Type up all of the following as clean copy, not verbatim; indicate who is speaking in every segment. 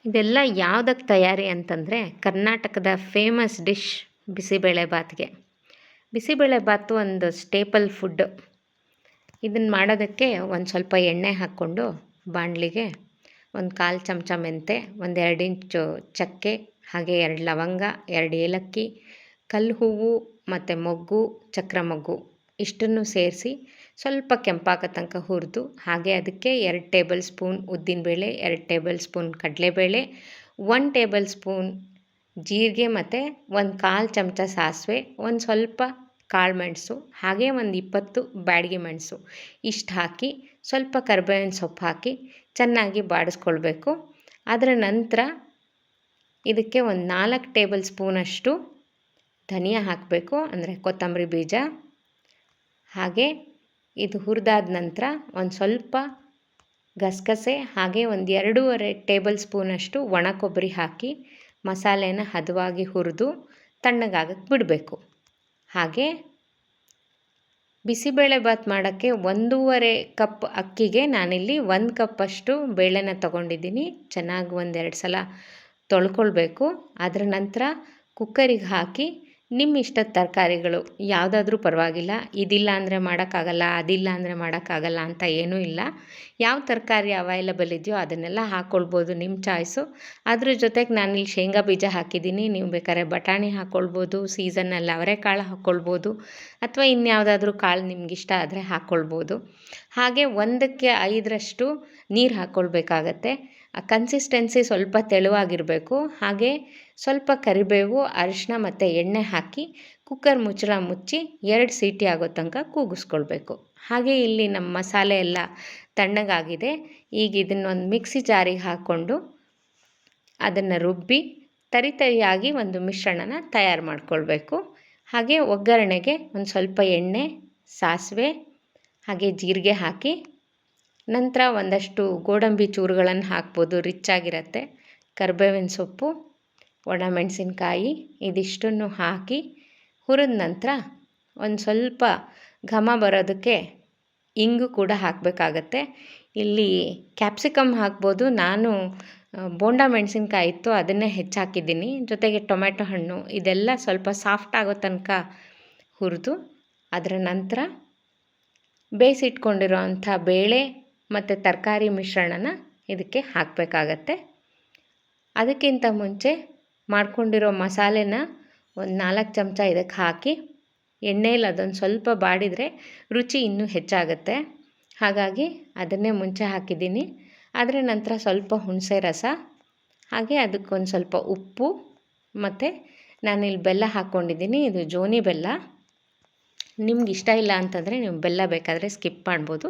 Speaker 1: ಇದೆಲ್ಲ ಯಾವುದಕ್ಕೆ ತಯಾರಿ ಅಂತಂದರೆ ಕರ್ನಾಟಕದ ಫೇಮಸ್ ಡಿಶ್ ಬಿಸಿಬೇಳೆಬಾತ್ಗೆ. ಬಿಸಿಬೇಳೆಬಾತು ಒಂದು ಸ್ಟೇಪಲ್ ಫುಡ್ಡು. ಇದನ್ನು ಮಾಡೋದಕ್ಕೆ ಒಂದು ಸ್ವಲ್ಪ ಎಣ್ಣೆ ಹಾಕ್ಕೊಂಡು ಬಾಣಲಿಗೆ ಒಂದು 1/4 ಚಮಚ ಮೆಂತೆ, ಒಂದು 2 ಇಂಚು ಚಕ್ಕೆ, ಹಾಗೆ 2 ಲವಂಗ, 2 ಏಲಕ್ಕಿ, ಕಲ್ಲು ಹೂವು ಮತ್ತು ಮೊಗ್ಗು, ಚಕ್ರ ಮೊಗ್ಗು ಇಷ್ಟನ್ನು ಸೇರಿಸಿ ಸ್ವಲ್ಪ ಕೆಂಪಾಗೋ ತನಕ ಹುರಿದು, ಹಾಗೆ ಅದಕ್ಕೆ 2 ಟೇಬಲ್ ಸ್ಪೂನ್ ಉದ್ದಿನಬೇಳೆ, 2 ಟೇಬಲ್ ಸ್ಪೂನ್ ಕಡಲೆಬೇಳೆ, 1 ಟೇಬಲ್ ಸ್ಪೂನ್ ಜೀರಿಗೆ ಮತ್ತು ಒಂದು 1/4 ಚಮಚ ಸಾಸಿವೆ, ಒಂದು ಸ್ವಲ್ಪ ಕಾಳು ಮೆಣಸು, ಹಾಗೆ ಒಂದು 20 ಬ್ಯಾಡಗಿ ಮೆಣಸು ಇಷ್ಟು ಹಾಕಿ ಸ್ವಲ್ಪ ಕರಿಬೇವಿನ ಸೊಪ್ಪು ಹಾಕಿ ಚೆನ್ನಾಗಿ ಬಾಡಿಸ್ಕೊಳ್ಬೇಕು. ಅದರ ನಂತರ ಇದಕ್ಕೆ ಒಂದು 4 ಟೇಬಲ್ ಸ್ಪೂನಷ್ಟು ಧನಿಯಾ ಹಾಕಬೇಕು, ಅಂದರೆ ಕೊತ್ತಂಬರಿ ಬೀಜ. ಹಾಗೆ ಇದು ಹುರಿದಾದ ನಂತರ ಒಂದು ಸ್ವಲ್ಪ ಗಸಗಸೆ, ಹಾಗೆ ಒಂದು 2.5 ಟೇಬಲ್ ಸ್ಪೂನಷ್ಟು ಒಣ ಕೊಬ್ಬರಿ ಹಾಕಿ ಮಸಾಲೆನ ಹದವಾಗಿ ಹುರಿದು ತಣ್ಣಗಾಗಕ್ಕೆ ಬಿಡಬೇಕು. ಹಾಗೆ ಬಿಸಿಬೇಳೆಬಾತ್ ಮಾಡೋಕ್ಕೆ 1.5 ಕಪ್ ಅಕ್ಕಿಗೆ ನಾನಿಲ್ಲಿ 1 ಕಪ್ಪಷ್ಟು ಬೇಳೆನ ತೊಗೊಂಡಿದ್ದೀನಿ. ಚೆನ್ನಾಗಿ 1-2 ಸಲ ತೊಳ್ಕೊಳ್ಬೇಕು. ಅದರ ನಂತರ ಕುಕ್ಕರಿಗೆ ಹಾಕಿ ನಿಮ್ಮ ಇಷ್ಟದ ತರಕಾರಿಗಳು ಯಾವುದಾದ್ರೂ ಪರವಾಗಿಲ್ಲ, ಇದಿಲ್ಲ ಅಂದರೆ ಮಾಡೋಕ್ಕಾಗಲ್ಲ, ಅದಿಲ್ಲ ಅಂದರೆ ಮಾಡೋಕ್ಕಾಗಲ್ಲ ಅಂತ ಏನೂ ಇಲ್ಲ. ಯಾವ ತರಕಾರಿ ಅವೈಲಬಲ್ ಇದೆಯೋ ಅದನ್ನೆಲ್ಲ ಹಾಕ್ಕೊಳ್ಬೋದು, ನಿಮ್ಮ ಚಾಯ್ಸು. ಅದ್ರ ಜೊತೆಗೆ ನಾನಿಲ್ಲಿ ಶೇಂಗಾ ಬೀಜ ಹಾಕಿದ್ದೀನಿ. ನೀವು ಬೇಕಾದ್ರೆ ಬಟಾಣಿ ಹಾಕ್ಕೊಳ್ಬೋದು, ಸೀಸನ್ನಲ್ಲಿ ಅವರೆಕಾಳು ಹಾಕ್ಕೊಳ್ಬೋದು, ಅಥವಾ ಇನ್ಯಾವುದಾದ್ರೂ ಕಾಳು ನಿಮಗಿಷ್ಟ ಆದರೆ ಹಾಕ್ಕೊಳ್ಬೋದು. ಹಾಗೆ 1ಕ್ಕೆ 5ರಷ್ಟು ನೀರು ಹಾಕ್ಕೊಳ್ಬೇಕಾಗತ್ತೆ. ಆ ಕನ್ಸಿಸ್ಟೆನ್ಸಿ ಸ್ವಲ್ಪ ತೆಳುವಾಗಿರಬೇಕು. ಹಾಗೆ ಸ್ವಲ್ಪ ಕರಿಬೇವು, ಅರಿಶಿನ ಮತ್ತು ಎಣ್ಣೆ ಹಾಕಿ ಕುಕ್ಕರ್ ಮುಚ್ಚಳ ಮುಚ್ಚಿ 2 ಸೀಟಿ ಆಗೋ ತನಕ ಕೂಗಿಸ್ಕೊಳ್ಬೇಕು. ಹಾಗೆ ಇಲ್ಲಿ ನಮ್ಮ ಮಸಾಲೆ ಎಲ್ಲ ತಣ್ಣಗಾಗಿದೆ. ಈಗ ಇದನ್ನೊಂದು ಮಿಕ್ಸಿ ಜಾರಿಗೆ ಹಾಕ್ಕೊಂಡು ಅದನ್ನು ರುಬ್ಬಿ ತರಿಯಾಗಿ ಒಂದು ಮಿಶ್ರಣನ ತಯಾರು ಮಾಡ್ಕೊಳ್ಬೇಕು. ಹಾಗೆ ಒಗ್ಗರಣೆಗೆ ಒಂದು ಸ್ವಲ್ಪ ಎಣ್ಣೆ, ಸಾಸಿವೆ, ಹಾಗೆ ಜೀರಿಗೆ ಹಾಕಿ ನಂತರ ಒಂದಷ್ಟು ಗೋಡಂಬಿ ಚೂರುಗಳನ್ನು ಹಾಕ್ಬೋದು, ರಿಚ್ ಆಗಿರುತ್ತೆ. ಕರಿಬೇವಿನ ಸೊಪ್ಪು, ಒಣಮೆಣಸಿನ್ಕಾಯಿ ಇದಿಷ್ಟನ್ನು ಹಾಕಿ ಹುರಿದ ನಂತರ ಒಂದು ಸ್ವಲ್ಪ ಘಮ ಬರೋದಕ್ಕೆ ಇಂಗು ಕೂಡ ಹಾಕಬೇಕಾಗತ್ತೆ. ಇಲ್ಲಿ ಕ್ಯಾಪ್ಸಿಕಮ್ ಹಾಕ್ಬೋದು. ನಾನು ಬೋಂಡ ಮೆಣಸಿನ್ಕಾಯಿ ಇತ್ತು ಅದನ್ನೇ ಹೆಚ್ಚಾಕಿದ್ದೀನಿ. ಜೊತೆಗೆ ಟೊಮೆಟೊ ಹಣ್ಣು ಇದೆಲ್ಲ ಸ್ವಲ್ಪ ಸಾಫ್ಟ್ ಆಗೋ ತನಕ ಹುರಿದು ಅದರ ನಂತರ ಬೇಯಿಸಿಟ್ಕೊಂಡಿರೋ ಅಂಥ ಬೇಳೆ ಮತ್ತು ತರಕಾರಿ ಮಿಶ್ರಣನ ಇದಕ್ಕೆ ಹಾಕಬೇಕಾಗತ್ತೆ. ಅದಕ್ಕಿಂತ ಮುಂಚೆ ಮಾಡ್ಕೊಂಡಿರೋ ಮಸಾಲೆನ ಒಂದು 4 ಚಮಚ ಇದಕ್ಕೆ ಹಾಕಿ ಎಣ್ಣೆಯಲ್ಲಿ ಅದೊಂದು ಸ್ವಲ್ಪ ಬಾಡಿದರೆ ರುಚಿ ಇನ್ನೂ ಹೆಚ್ಚಾಗುತ್ತೆ. ಹಾಗಾಗಿ ಅದನ್ನೇ ಮುಂಚೆ ಹಾಕಿದ್ದೀನಿ. ಅದರ ನಂತರ ಸ್ವಲ್ಪ ಹುಣಸೆ ರಸ, ಹಾಗೆ ಅದಕ್ಕೊಂದು ಸ್ವಲ್ಪ ಉಪ್ಪು, ಮತ್ತು ನಾನಿಲ್ಲಿ ಬೆಲ್ಲ ಹಾಕ್ಕೊಂಡಿದ್ದೀನಿ. ಇದು ಜೋನಿ ಬೆಲ್ಲ. ನಿಮ್ಗೆ ಇಷ್ಟ ಇಲ್ಲ ಅಂತಂದರೆ ನೀವು ಬೆಲ್ಲ ಬೇಕಾದರೆ ಸ್ಕಿಪ್ ಮಾಡ್ಬೋದು.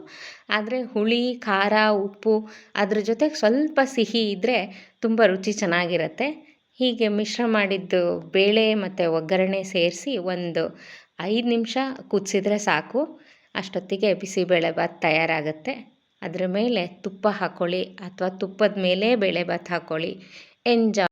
Speaker 1: ಆದರೆ ಹುಳಿ, ಖಾರ, ಉಪ್ಪು ಅದ್ರ ಜೊತೆಗೆ ಸ್ವಲ್ಪ ಸಿಹಿ ಇದ್ದರೆ ತುಂಬ ರುಚಿ ಚೆನ್ನಾಗಿರುತ್ತೆ. ಹೀಗೆ ಮಿಶ್ರ ಮಾಡಿದ್ದು ಬೇಳೆ ಮತ್ತು ಒಗ್ಗರಣೆ ಸೇರಿಸಿ ಒಂದು 5 ನಿಮಿಷ ಕುದಿಸಿದ್ರೆ ಸಾಕು. ಅಷ್ಟೊತ್ತಿಗೆ ಬಿಸಿಬೇಳೆಬಾತ್ ತಯಾರಾಗುತ್ತೆ. ಅದರ ಮೇಲೆ ತುಪ್ಪ ಹಾಕ್ಕೊಳ್ಳಿ ಅಥವಾ ತುಪ್ಪದ ಮೇಲೆ ಬೇಳೆಬಾತ್ ಹಾಕ್ಕೊಳ್ಳಿ. ಎಂಜಾಯ್.